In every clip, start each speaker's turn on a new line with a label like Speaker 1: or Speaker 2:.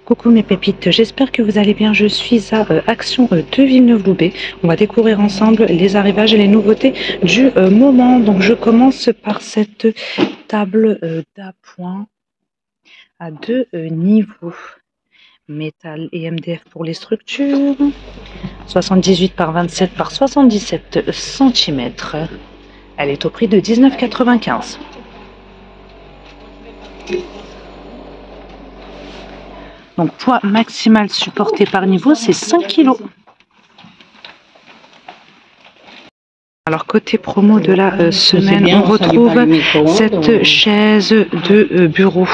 Speaker 1: Coucou mes pépites, j'espère que vous allez bien. Je suis à Action de Villeneuve-Loubet. On va découvrir ensemble les arrivages et les nouveautés du moment. Donc je commence par cette table d'appoint à deux niveaux. Métal et MDF pour les structures. 78 par 27 par 77 cm. Elle est au prix de 19,95 €. Donc poids maximal supporté par niveau, c'est 5 kg. Alors côté promo de la semaine, on retrouve cette chaise de bureau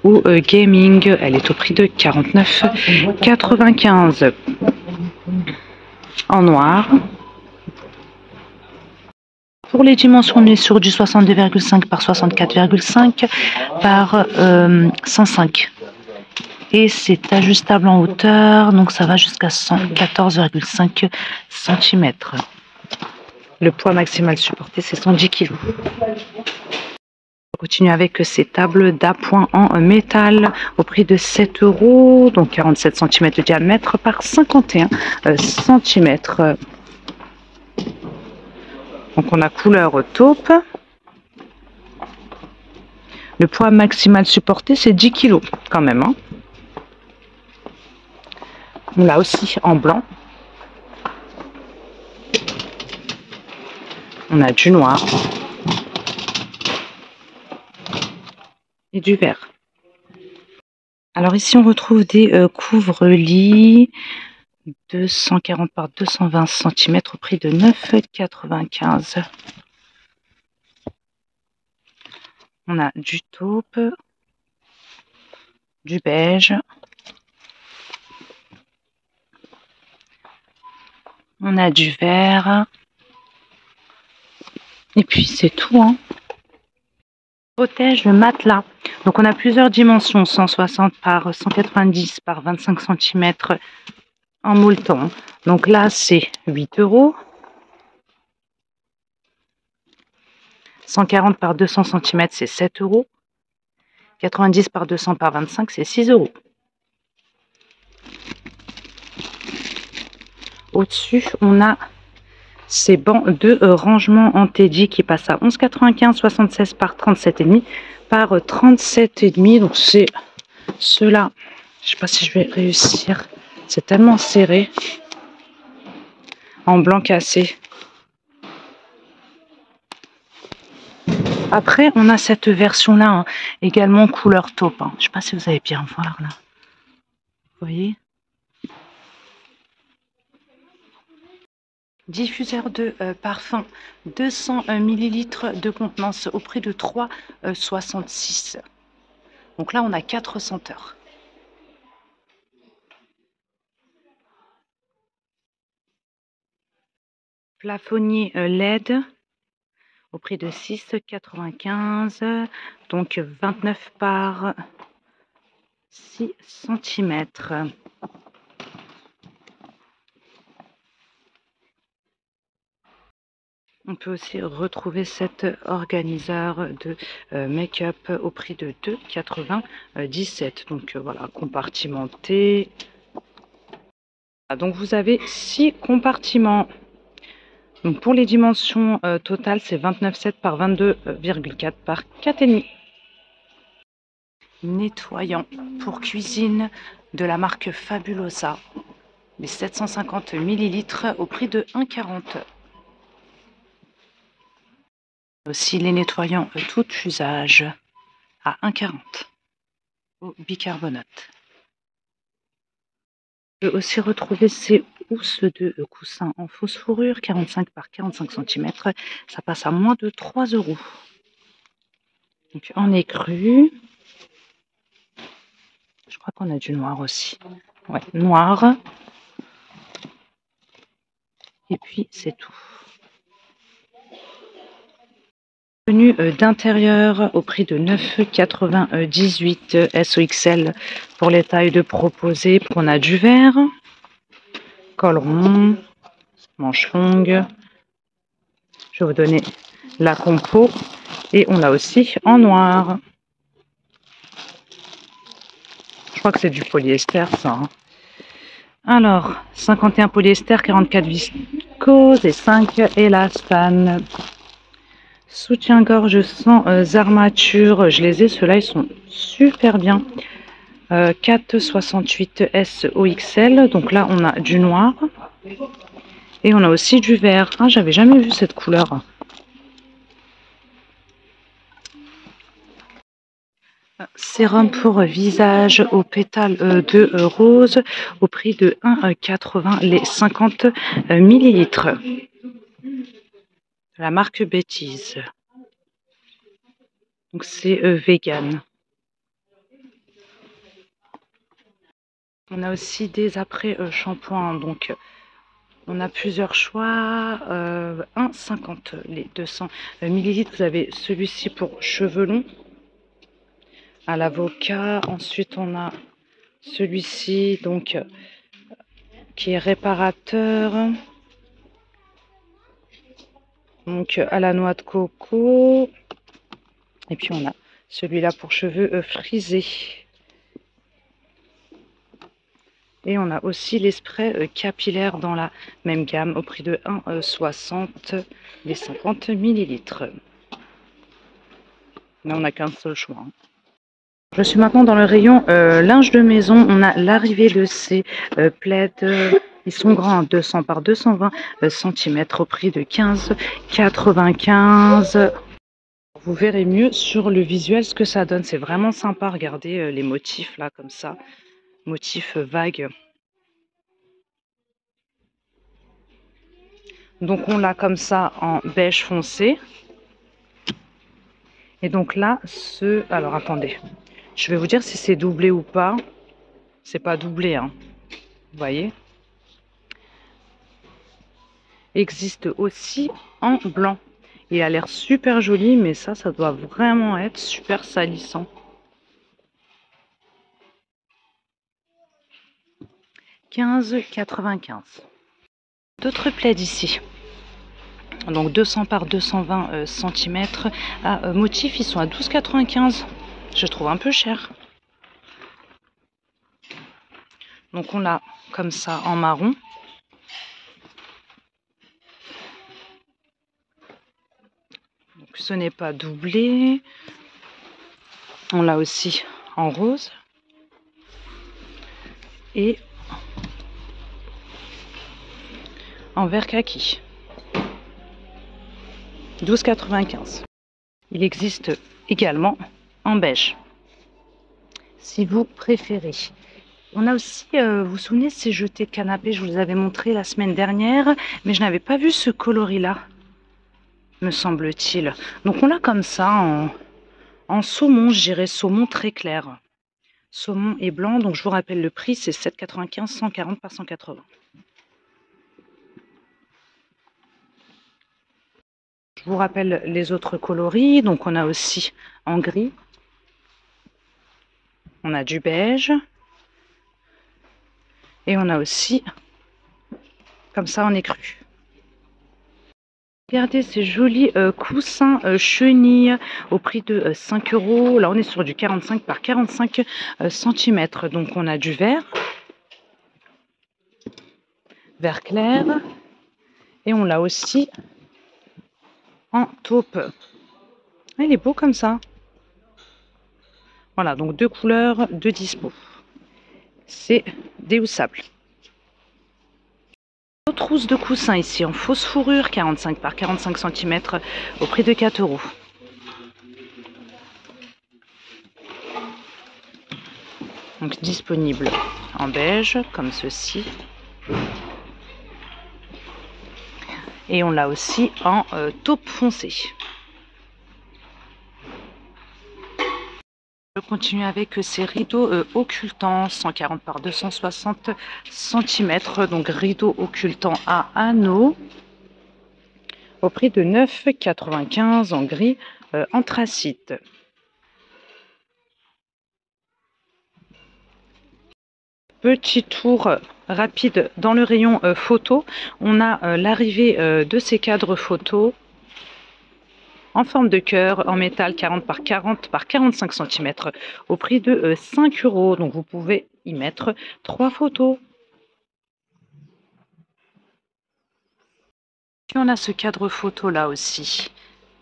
Speaker 1: ou gaming. Elle est au prix de 49,95 € en noir. Pour les dimensions, on est sur du 62,5 par 64,5 par 105. Et c'est ajustable en hauteur, donc ça va jusqu'à 114,5 cm. Le poids maximal supporté, c'est 110 kg. On continue avec ces tables d'appoint en métal au prix de 7 €, donc 47 cm de diamètre par 51 cm. Donc on a couleur taupe. Le poids maximal supporté, c'est 10 kg quand même, hein. On l'a aussi en blanc. On a du noir et du vert. Alors ici on retrouve des couvre-lits 240 par 220 cm au prix de 9,95 €. On a du taupe, du beige. On a du vert. Et puis c'est tout, hein. Protège le matelas. Donc on a plusieurs dimensions, 160 par 190 par 25 cm en molleton. Donc là c'est 8 €. 140 par 200 cm c'est 7 €. 90 par 200 par 25 c'est 6 €. Au-dessus, on a ces bancs de rangement en Teddy qui passent à 11,95, 76 par 37,5 par 37,5. Donc c'est ceux-là. Je sais pas si je vais réussir. C'est tellement serré. En blanc cassé. Après, on a cette version-là, hein, également couleur taupe, hein. Je sais pas si vous allez bien voir là. Vous voyez? Diffuseur de parfum 200 ml de contenance au prix de 3,66 €. Donc là, on a 4 senteurs. Plafonnier LED au prix de 6,95 €. Donc 29 par 6 cm. On peut aussi retrouver cet organiseur de make-up au prix de 2,97 €. Donc voilà, compartimenté. Donc vous avez 6 compartiments. Donc pour les dimensions totales, c'est 29,7 par 22,4 par 4,5. Nettoyant pour cuisine de la marque Fabulosa. Les 750 ml au prix de 1,40 €. Aussi les nettoyants tout usage à 1,40 € au bicarbonate. On peut aussi retrouver ces housses de coussins en fausse fourrure 45 par 45 cm. Ça passe à moins de 3 €. Donc en écru. Je crois qu'on a du noir aussi. Ouais, noir. Et puis c'est tout. Tenue d'intérieur au prix de 9,98 € SOXL pour les tailles de proposées. On a du vert, col rond, manche longue. Je vais vous donner la compo. Et on l'a aussi en noir. crois que c'est du polyester, ça. Hein. Alors, 51 polyester, 44 viscose et 5 élastane. Soutien-gorge sans armature. Je les ai, ceux-là, ils sont super bien. 4,68 SOXL. Donc là, on a du noir. Et on a aussi du vert. Ah, j'avais jamais vu cette couleur. Sérum pour visage aux pétales de rose au prix de 1,80 les 50 millilitres. La marque Bêtise. Donc c'est vegan. On a aussi des après shampoings. Donc on a plusieurs choix. 1,50 les 200 millilitres. Vous avez celui-ci pour cheveux longs. À l'avocat. Ensuite, on a celui-ci donc qui est réparateur. Donc à la noix de coco. Et puis on a celui-là pour cheveux frisés. Et on a aussi les sprays capillaires dans la même gamme au prix de 1,60 les 50 millilitres. Mais on n'a qu'un seul choix. Hein. Je suis maintenant dans le rayon linge de maison. On a l'arrivée de ces plaids. Ils sont grands, 200 par 220 cm au prix de 15,95. Vous verrez mieux sur le visuel ce que ça donne. C'est vraiment sympa. Regardez les motifs là comme ça. Motifs vagues. Donc on l'a comme ça en beige foncé. Et donc là, alors attendez. Je vais vous dire si c'est doublé ou pas. C'est pas doublé, hein. Vous voyez. Existe aussi en blanc. Il a l'air super joli, mais ça doit vraiment être super salissant. 15,95. D'autres plaids ici. Donc 200 par 220 cm. À motif, ils sont à 12,95. Je trouve un peu cher. Donc on l'a comme ça en marron. Donc ce n'est pas doublé. On l'a aussi en rose. Et en vert kaki. 12,95. Il existe également en beige, si vous préférez. On a aussi, vous vous souvenez, ces jetés de canapé, je vous les avais montré la semaine dernière, mais je n'avais pas vu ce coloris-là, me semble-t-il. Donc on l'a comme ça, en saumon, je dirais saumon très clair. Saumon et blanc, donc je vous rappelle le prix, c'est 7,95, 140 par 180. Je vous rappelle les autres coloris. Donc on a aussi en gris. On a du beige. Et on a aussi comme ça en écru. Regardez ces jolis coussins chenilles au prix de 5 €. Là on est sur du 45 par 45 cm. Donc on a du vert. Vert clair. Et on l'a aussi en taupe. Il est beau comme ça. Voilà, donc deux couleurs de dispo. C'est déhoussable. Autre trousse de coussins ici en fausse fourrure, 45 par 45 cm au prix de 4 €. Donc disponible en beige comme ceci. Et on l'a aussi en taupe foncée. Je continue avec ces rideaux occultants, 140 par 260 cm. Donc rideaux occultants à anneaux au prix de 9,95 € en gris anthracite. Petit tour rapide dans le rayon photo. On a l'arrivée de ces cadres photos. en forme de cœur, en métal 40 par 40 par 45 cm au prix de 5 €. Donc vous pouvez y mettre 3 photos. Puis on a ce cadre photo là aussi.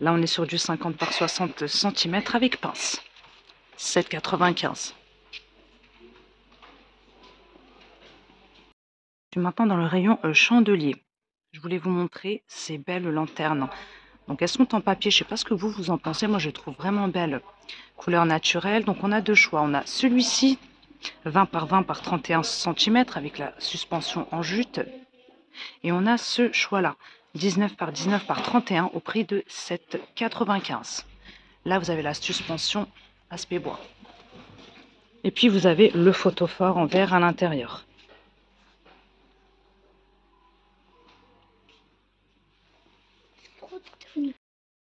Speaker 1: Là on est sur du 50 par 60 cm avec pince. 7,95 €. Je suis maintenant dans le rayon chandelier. Je voulais vous montrer ces belles lanternes. Donc elles sont en papier, je ne sais pas ce que vous en pensez, moi je les trouve vraiment belles. Couleur naturelle, donc on a deux choix. On a celui-ci, 20 par 20 par 31 cm avec la suspension en jute. Et on a ce choix-là, 19 par 19 par 31 au prix de 7,95 €. Là vous avez la suspension aspect bois. Et puis vous avez le photophore en verre à l'intérieur.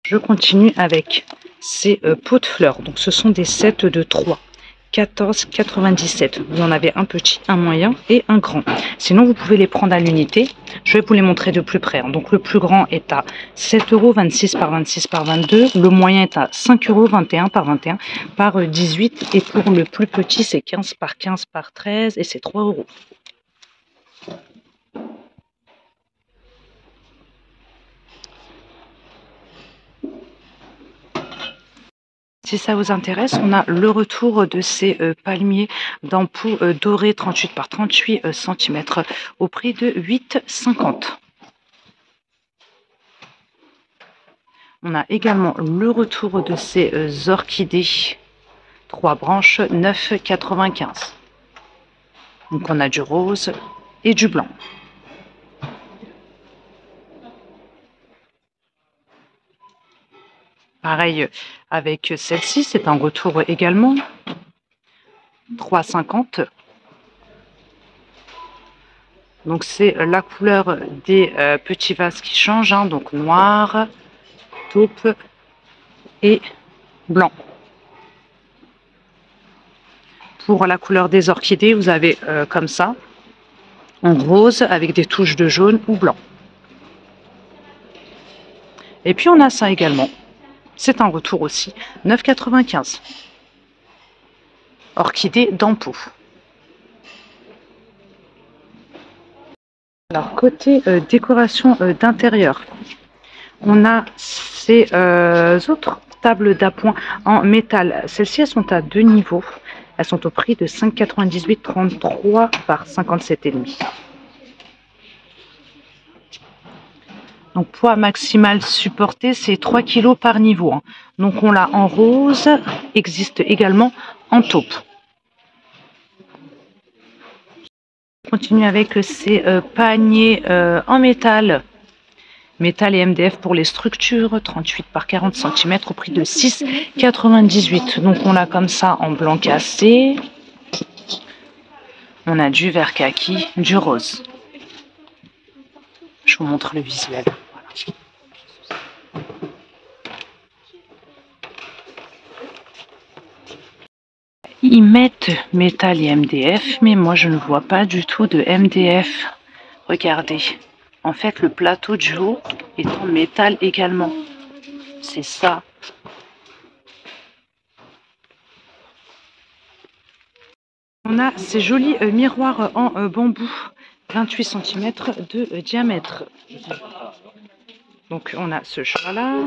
Speaker 1: Je continue avec ces pots de fleurs. Donc ce sont des sets de 3. 14,97 €. Vous en avez un petit, un moyen et un grand. Sinon, vous pouvez les prendre à l'unité. Je vais vous les montrer de plus près. Donc le plus grand est à 7 €, 26 par 26 par 22. Le moyen est à 5 €, 21 par 21 par 18. Et pour le plus petit, c'est 15 par 15 par 13 et c'est 3 €. Si ça vous intéresse, on a le retour de ces palmiers d'ampoux dorés 38 par 38 cm au prix de 8,50 €. On a également le retour de ces orchidées 3 branches 9,95 €. Donc on a du rose et du blanc. Pareil avec celle-ci, c'est un retour également. 3,50 €. Donc c'est la couleur des petits vases qui change, hein, donc noir, taupe et blanc. Pour la couleur des orchidées, vous avez comme ça, en rose avec des touches de jaune ou blanc. Et puis on a ça également. C'est un retour aussi, 9,95 €. Orchidée d'ampoux. Alors côté décoration d'intérieur, on a ces autres tables d'appoint en métal. Celles-ci, elles sont à 2 niveaux. Elles sont au prix de 5,98 €, 33 par 57,5 €. Donc poids maximal supporté, c'est 3 kg par niveau. Donc on l'a en rose, existe également en taupe. On continue avec ces paniers en métal. Métal et MDF pour les structures, 38 par 40 cm au prix de 6,98 €. Donc on l'a comme ça en blanc cassé. On a du vert kaki, du rose. Je vous montre le visuel. Ils mettent métal et MDF, mais moi je ne vois pas du tout de MDF. Regardez, en fait le plateau du haut est en métal également. C'est ça. On a ces jolis miroirs en bambou, 28 cm de diamètre. Donc on a ce choix-là.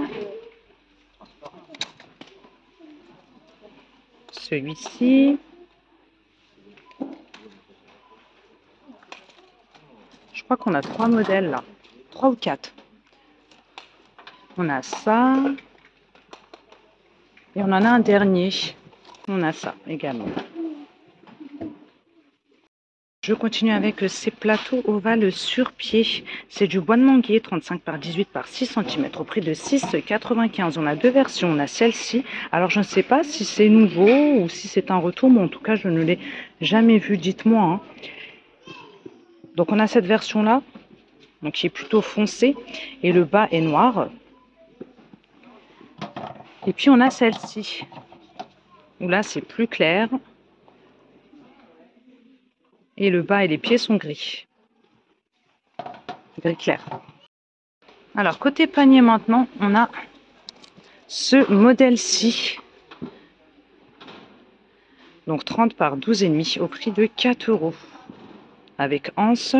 Speaker 1: Celui-ci. Je crois qu'on a 3 modèles là. 3 ou 4. On a ça. Et on en a un dernier. On a ça également. Je continue avec ces plateaux ovales sur pied. C'est du bois de manguier, 35 par 18 par 6 cm au prix de 6,95 €. On a deux versions. On a celle-ci. Alors je ne sais pas si c'est nouveau ou si c'est un retour, mais en tout cas je ne l'ai jamais vu. Dites-moi. Hein. Donc on a cette version-là, donc qui est plutôt foncée, et le bas est noir. Et puis on a celle-ci, où là c'est plus clair. Et le bas et les pieds sont gris. Gris clair. Alors, côté panier maintenant, on a ce modèle-ci. Donc 30 par 12,5 au prix de 4 €. Avec anse.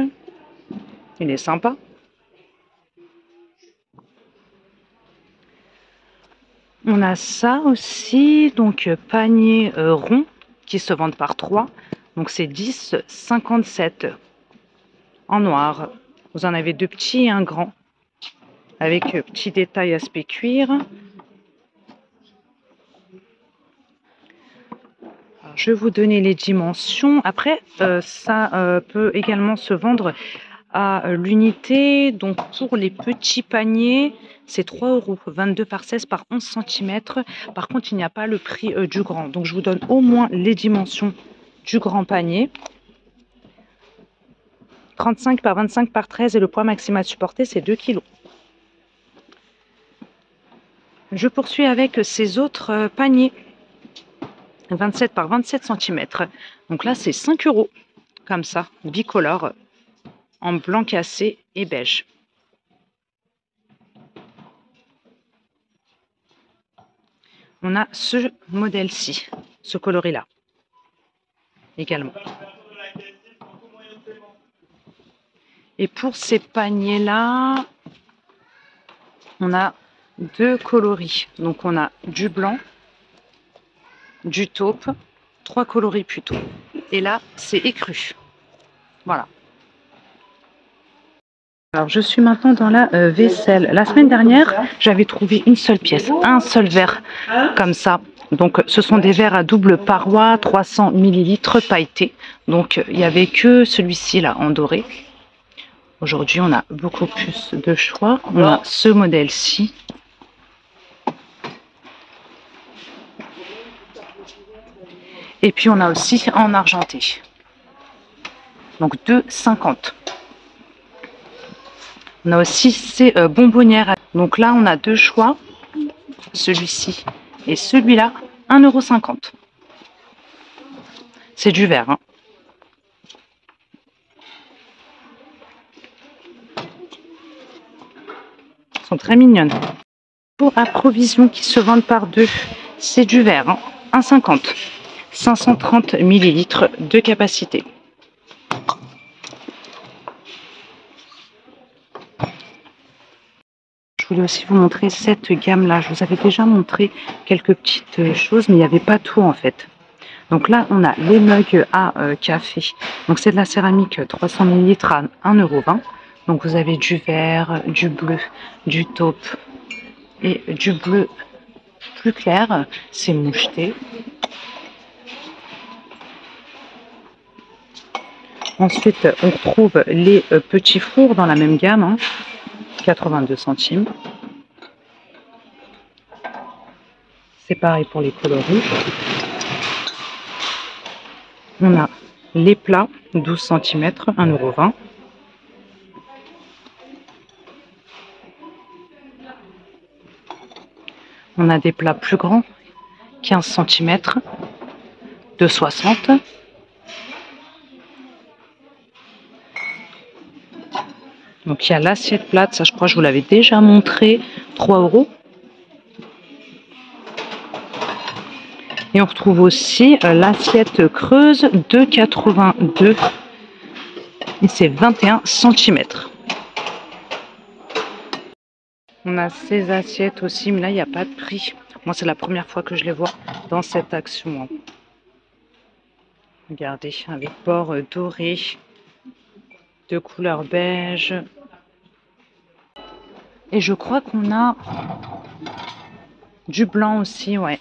Speaker 1: Il est sympa. On a ça aussi, donc panier rond qui se vendent par 3. Donc c'est 10,57 en noir. Vous en avez 2 petits et un grand. Avec petit détail aspect cuir. Alors, je vais vous donner les dimensions. Après, ça peut également se vendre à l'unité. Donc pour les petits paniers, c'est 3 €, 22 par 16 par 11 cm. Par contre, il n'y a pas le prix du grand. Donc je vous donne au moins les dimensions du grand panier. 35 par 25 par 13 et le poids maximal supporté, c'est 2 kg. Je poursuis avec ces autres paniers. 27 par 27 cm. Donc là, c'est 5 €. Comme ça, bicolore, en blanc cassé et beige. On a ce modèle-ci, ce coloris-là, également. Et pour ces paniers-là, on a 2 coloris. Donc on a du blanc, du taupe, 3 coloris plutôt. Et là, c'est écru. Voilà. Alors, je suis maintenant dans la vaisselle. La semaine dernière, j'avais trouvé une seule pièce, un seul verre, comme ça. Donc, ce sont des verres à double paroi, 300 ml pailletés. Donc, il n'y avait que celui-ci là, en doré. Aujourd'hui, on a beaucoup plus de choix. On a ce modèle-ci. Et puis, on a aussi en argenté. Donc, 2,50 €. On a aussi ces bonbonnières. Donc là, on a 2 choix. Celui-ci et celui-là, 1,50 €. C'est du verre. Hein. Elles sont très mignonnes. Pour approvision qui se vendent par 2, c'est du verre. Hein. 1,50 €. 530 ml de capacité. Je voulais aussi vous montrer cette gamme-là. Je vous avais déjà montré quelques petites choses, mais il n'y avait pas tout en fait. Donc là, on a les mugs à café. Donc c'est de la céramique 300 ml à 1,20 €. Donc vous avez du vert, du bleu, du taupe et du bleu plus clair. C'est moucheté. Ensuite, on retrouve les petits fours dans la même gamme. Hein. 82 centimes. C'est pareil pour les coloris. On a les plats, 12 cm, 1,20 €. On a des plats plus grands, 15 cm, 2,60 €. Donc il y a l'assiette plate, ça je crois que je vous l'avais déjà montré, 3 €. Et on retrouve aussi l'assiette creuse, 2,82 €. Et c'est 21 cm. On a ces assiettes aussi, mais là il n'y a pas de prix. Moi c'est la première fois que je les vois dans cette action. Regardez, avec bord doré, de couleur beige. Et je crois qu'on a du blanc aussi, ouais.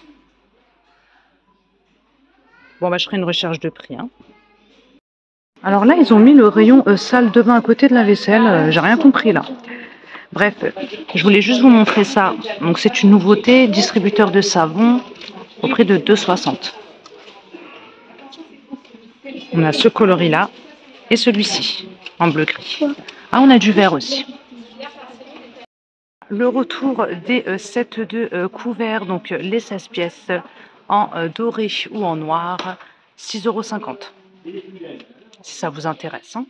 Speaker 1: Bon, bah, je ferai une recherche de prix. Hein. Alors là, ils ont mis le rayon salle de bain à côté de la vaisselle. J'ai rien compris là. Bref, je voulais juste vous montrer ça. Donc c'est une nouveauté, distributeur de savon au prix de 2,60 €. On a ce coloris là et celui-ci en bleu gris. Ah, on a du vert aussi. Le retour des sets de couverts, donc les 16 pièces en doré ou en noir, 6,50 €. Si ça vous intéresse. Hein.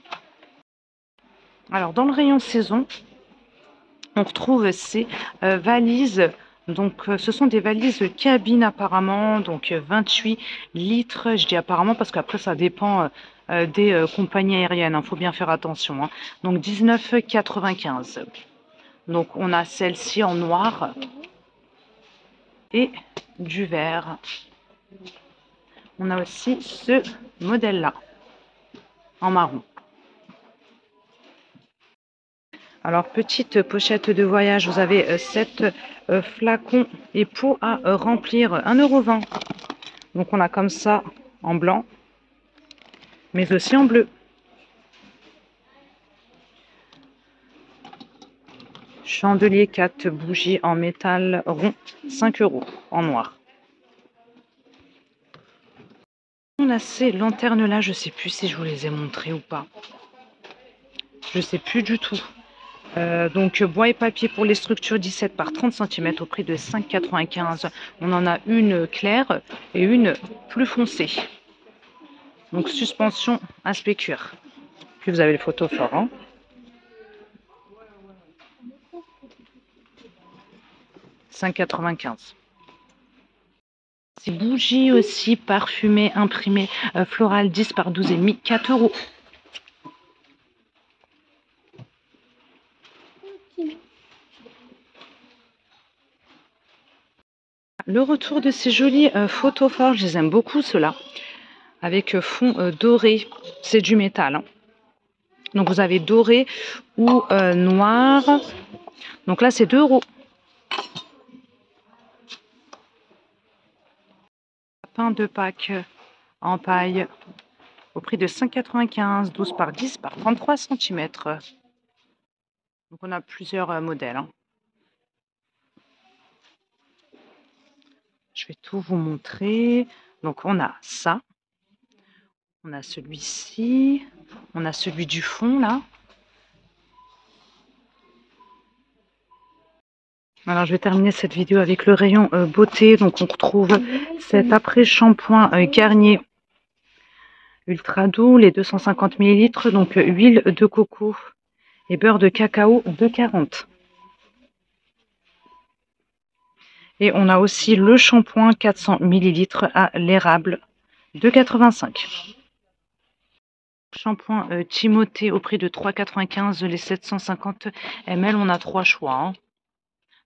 Speaker 1: Alors, dans le rayon saison, on retrouve ces valises Donc, ce sont des valises cabine apparemment, donc 28 litres. Je dis apparemment parce qu'après, ça dépend des compagnies aériennes. Il faut bien faire attention. Hein. Donc, 19,95. Donc, on a celle-ci en noir et du vert. On a aussi ce modèle-là, en marron. Alors, petite pochette de voyage, vous avez 7 flacons et pots à remplir, 1,20 €. Donc, on a comme ça en blanc, mais aussi en bleu. Chandelier 4 bougies en métal rond, 5 € en noir. On a ces lanternes-là, je ne sais plus si je vous les ai montrées ou pas. Je ne sais plus du tout. Donc bois et papier pour les structures 17 par 30 cm au prix de 5,95 €. On en a une claire et une plus foncée. Donc suspension aspect cuir. Puis vous avez les photos Florent. €5,95. Ces bougies aussi parfumées, imprimées, florales 10 par 12,5, 4 €. Le retour de ces jolis photos forts, je les aime beaucoup ceux-là, avec fond doré, c'est du métal. Hein. Donc vous avez doré ou noir. Donc là c'est 2 €. Pain de Pâques en paille au prix de 5,95, 12 par 10 par 33 cm. Donc on a plusieurs modèles. Hein. Je vais tout vous montrer. Donc on a ça. On a celui-ci. On a celui du fond là. Alors je vais terminer cette vidéo avec le rayon beauté. Donc on retrouve cet après-shampoing Garnier ultra doux, les 250 ml. Donc huile de coco et beurre de cacao 2,40 €. Et on a aussi le shampoing 400 ml à l'érable, 2,85 €. Shampoing Timothée au prix de 3,95 €, les 750 ml. On a 3 choix. Hein.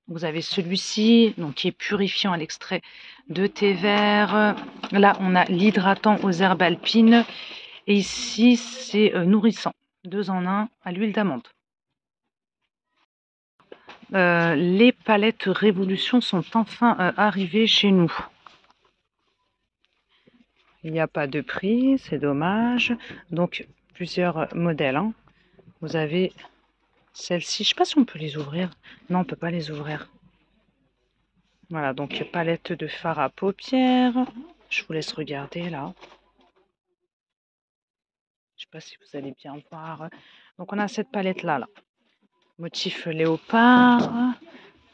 Speaker 1: Vous avez celui-ci, donc qui est purifiant à l'extrait de thé vert. Là, on a l'hydratant aux herbes alpines. Et ici, c'est nourrissant. 2 en 1 à l'huile d'amande. Les palettes Révolution sont enfin arrivées chez nous. Il n'y a pas de prix, c'est dommage. Donc, plusieurs modèles. Hein. Vous avez celle-ci. Je ne sais pas si on peut les ouvrir. Non, on ne peut pas les ouvrir. Voilà, donc palette de fard à paupières. Je vous laisse regarder là. Je ne sais pas si vous allez bien voir. Donc, on a cette palette-là. Là. Motif léopard.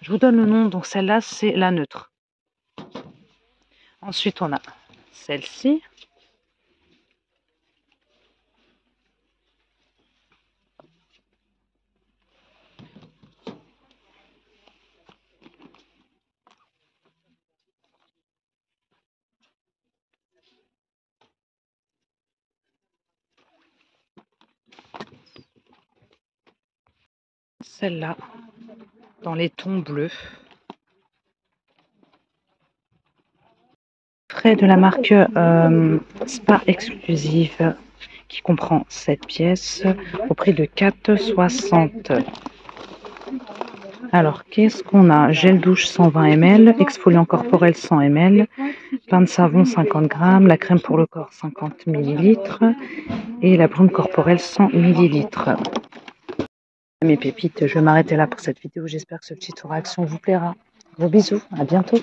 Speaker 1: Je vous donne le nom. Donc, celle-là, c'est la neutre. Ensuite, on a celle-ci. Celle-là, dans les tons bleus. Frais de la marque Spa Exclusive qui comprend 7 pièces au prix de 4,60 €. Alors, qu'est-ce qu'on a? Gel douche 120 ml, exfoliant corporel 100 ml, pain de savon 50 g, la crème pour le corps 50 ml et la brume corporelle 100 ml. Mes pépites, je vais m'arrêter là pour cette vidéo. J'espère que ce petit tour action vous plaira. Gros bisous, à bientôt.